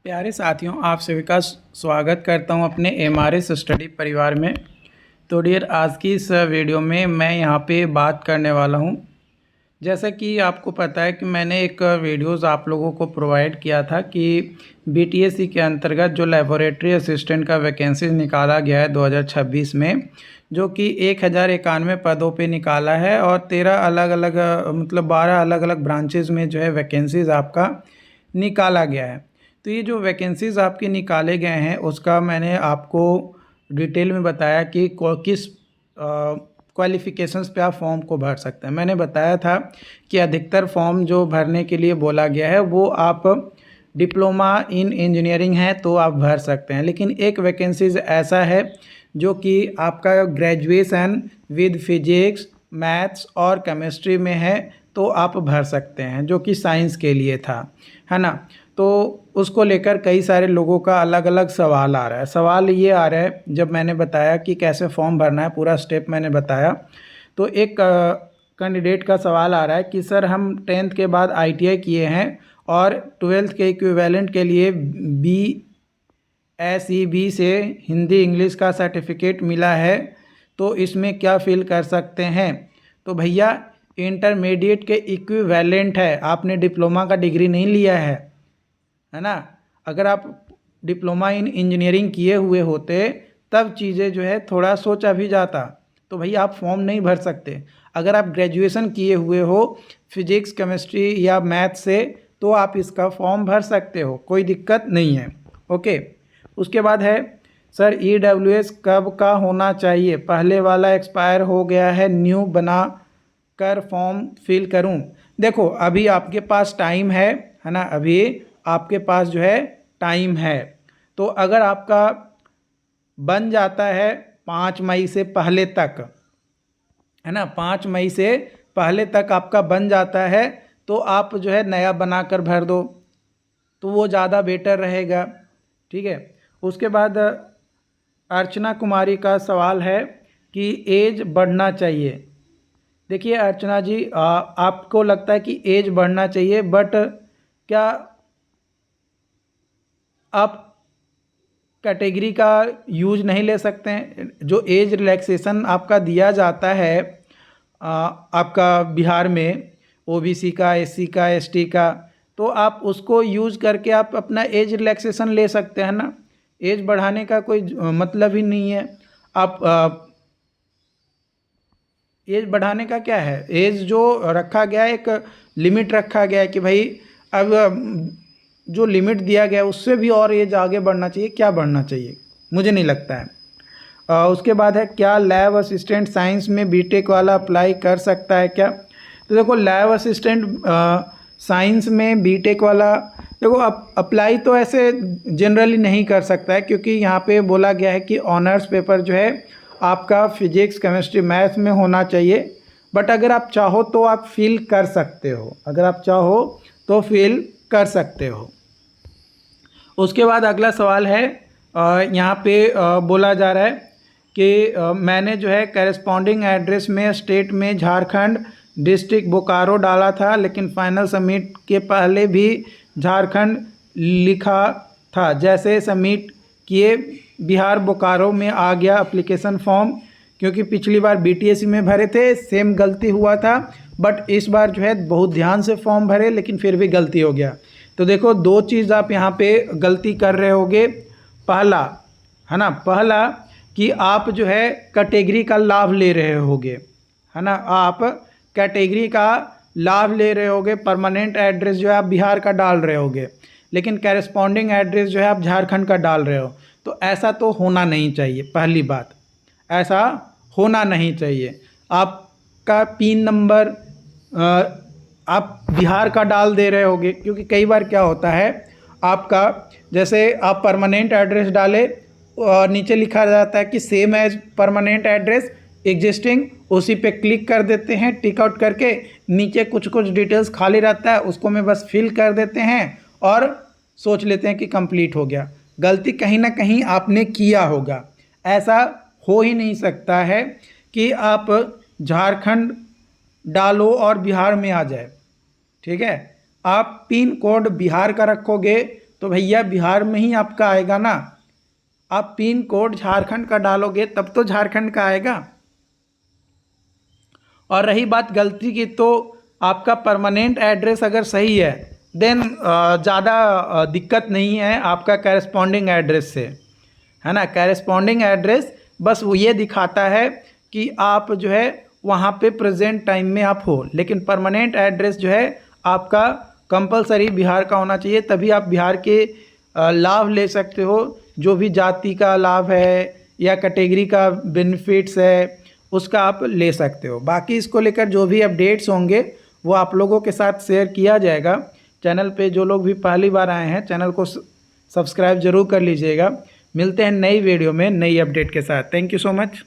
प्यारे साथियों, आप सभी का स्वागत करता हूं अपने एमआरएस स्टडी परिवार में। तो डियर, आज की इस वीडियो में मैं यहां पे बात करने वाला हूं। जैसा कि आपको पता है कि मैंने एक वीडियोस आप लोगों को प्रोवाइड किया था कि बीटीएससी के अंतर्गत जो लेबोरेटरी असिस्टेंट का वैकेंसी निकाला गया है 2026 में, जो कि 1091 पदों पे निकाला है और 13 अलग अलग मतलब 12 अलग अलग ब्रांचेज़ में जो है वैकेंसीज़ आपका निकाला गया है। तो ये जो वैकेंसीज़ आपके निकाले गए हैं उसका मैंने आपको डिटेल में बताया कि किस क्वालिफ़िकेशंस पे आप फॉर्म को भर सकते हैं। मैंने बताया था कि अधिकतर फॉर्म जो भरने के लिए बोला गया है वो आप डिप्लोमा इन इंजीनियरिंग है तो आप भर सकते हैं, लेकिन एक वैकेंसीज ऐसा है जो कि आपका ग्रेजुएशन विद फिजिक्स, मैथ्स और केमिस्ट्री में है तो आप भर सकते हैं, जो कि साइंस के लिए था, है ना। तो उसको लेकर कई सारे लोगों का अलग अलग सवाल आ रहा है। सवाल ये आ रहा है, जब मैंने बताया कि कैसे फॉर्म भरना है, पूरा स्टेप मैंने बताया, तो एक कैंडिडेट का सवाल आ रहा है कि सर हम 10th के बाद ITI किए हैं और 12th के इक्विवेलेंट के लिए BSEB से हिंदी इंग्लिश का सर्टिफिकेट मिला है, तो इसमें क्या फिल कर सकते हैं। तो भैया, इंटरमीडिएट के इक्विवेलेंट है, आपने डिप्लोमा का डिग्री नहीं लिया है ना। अगर आप डिप्लोमा इन इंजीनियरिंग किए हुए होते तब चीज़ें जो है थोड़ा सोचा भी जाता, तो भैया आप फॉर्म नहीं भर सकते। अगर आप ग्रेजुएशन किए हुए हो फिजिक्स, केमिस्ट्री या मैथ से, तो आप इसका फॉर्म भर सकते हो, कोई दिक्कत नहीं है। ओके। उसके बाद है सर EWS कब का होना चाहिए, पहले वाला एक्सपायर हो गया है, न्यू बना कर फॉर्म फिल करूं। देखो, अभी आपके पास टाइम है ना, अभी आपके पास जो है टाइम है। तो अगर आपका बन जाता है 5 मई से पहले तक, है ना, 5 मई से पहले तक आपका बन जाता है, तो आप जो है नया बनाकर भर दो, तो वो ज़्यादा बेटर रहेगा। ठीक है। उसके बाद अर्चना कुमारी का सवाल है कि एज बढ़ना चाहिए। देखिए अर्चना जी, आपको लगता है कि एज बढ़ना चाहिए, बट क्या आप कैटेगरी का यूज नहीं ले सकते हैं। जो एज रिलैक्सेशन आपका दिया जाता है आपका बिहार में, OBC का, SC का, ST का, तो आप उसको यूज करके आप अपना एज रिलैक्सेशन ले सकते हैं ना। एज बढ़ाने का कोई मतलब ही नहीं है। आप एज बढ़ाने का क्या है, एज जो रखा गया है, एक लिमिट रखा गया है कि भाई अब जो लिमिट दिया गया है उससे भी और एज आगे बढ़ना चाहिए। क्या बढ़ना चाहिए, मुझे नहीं लगता है। उसके बाद है क्या लैब असिस्टेंट साइंस में बीटेक वाला अप्लाई कर सकता है क्या। तो देखो, लैब असिस्टेंट साइंस में बीटेक वाला, देखो अप्लाई तो ऐसे जनरली नहीं कर सकता है, क्योंकि यहाँ पे बोला गया है कि ऑनर्स पेपर जो है आपका फिजिक्स, केमिस्ट्री, मैथ्स में होना चाहिए। बट अगर आप चाहो तो आप फिल कर सकते हो, अगर आप चाहो तो फिल कर सकते हो। उसके बाद अगला सवाल है, यहाँ पे बोला जा रहा है कि मैंने जो है करेस्पॉन्डिंग एड्रेस में स्टेट में झारखंड, डिस्ट्रिक्ट बोकारो डाला था, लेकिन फाइनल सबमिट के पहले भी झारखंड लिखा था। जैसे सबमिट किए बिहार बोकारो में आ गया एप्लीकेशन फॉर्म, क्योंकि पिछली बार BTSC में भरे थे, सेम गलती हुआ था, बट इस बार जो है बहुत ध्यान से फॉर्म भरे, लेकिन फिर भी गलती हो गया। तो देखो, दो चीज़ आप यहाँ पे गलती कर रहे होगे। पहला, है ना, पहला कि आप जो है कैटेगरी का लाभ ले रहे होगे, है ना, आप कैटेगरी का लाभ ले रहे होगे। परमानेंट एड्रेस जो है आप बिहार का डाल रहे होगे, लेकिन कैरेस्पॉन्डिंग एड्रेस जो है आप झारखंड का डाल रहे हो। तो ऐसा तो होना नहीं चाहिए, पहली बात, ऐसा होना नहीं चाहिए। आपका पिन नंबर आप बिहार का डाल दे रहे होगे, क्योंकि कई बार क्या होता है, आपका जैसे आप परमानेंट एड्रेस डाले और नीचे लिखा जाता है कि same as permanent address existing, उसी पे क्लिक कर देते हैं, टिक आउट करके नीचे कुछ कुछ डिटेल्स खाली रहता है, उसको में बस फिल कर देते हैं और सोच लेते हैं कि कंप्लीट हो गया। गलती कहीं ना कहीं आपने किया होगा। ऐसा हो ही नहीं सकता है कि आप झारखंड डालो और बिहार में आ जाए। ठीक है, आप पिन कोड बिहार का रखोगे तो भैया बिहार में ही आपका आएगा ना। आप पिन कोड झारखंड का डालोगे तब तो झारखंड का आएगा। और रही बात गलती की, तो आपका परमानेंट एड्रेस अगर सही है देन ज़्यादा दिक्कत नहीं है आपका कैरेस्पॉन्डिंग एड्रेस से, है ना। कैरेस्पॉन्डिंग एड्रेस बस वो ये दिखाता है कि आप जो है वहाँ पे प्रेजेंट टाइम में आप हो, लेकिन परमानेंट एड्रेस जो है आपका कंपलसरी बिहार का होना चाहिए, तभी आप बिहार के लाभ ले सकते हो। जो भी जाति का लाभ है या कैटेगरी का बेनिफिट्स है उसका आप ले सकते हो। बाकी इसको लेकर जो भी अपडेट्स होंगे वो आप लोगों के साथ शेयर किया जाएगा। चैनल पे जो लोग भी पहली बार आए हैं चैनल को सब्सक्राइब जरूर कर लीजिएगा। मिलते हैं नई वीडियो में नई अपडेट के साथ। Thank you so much.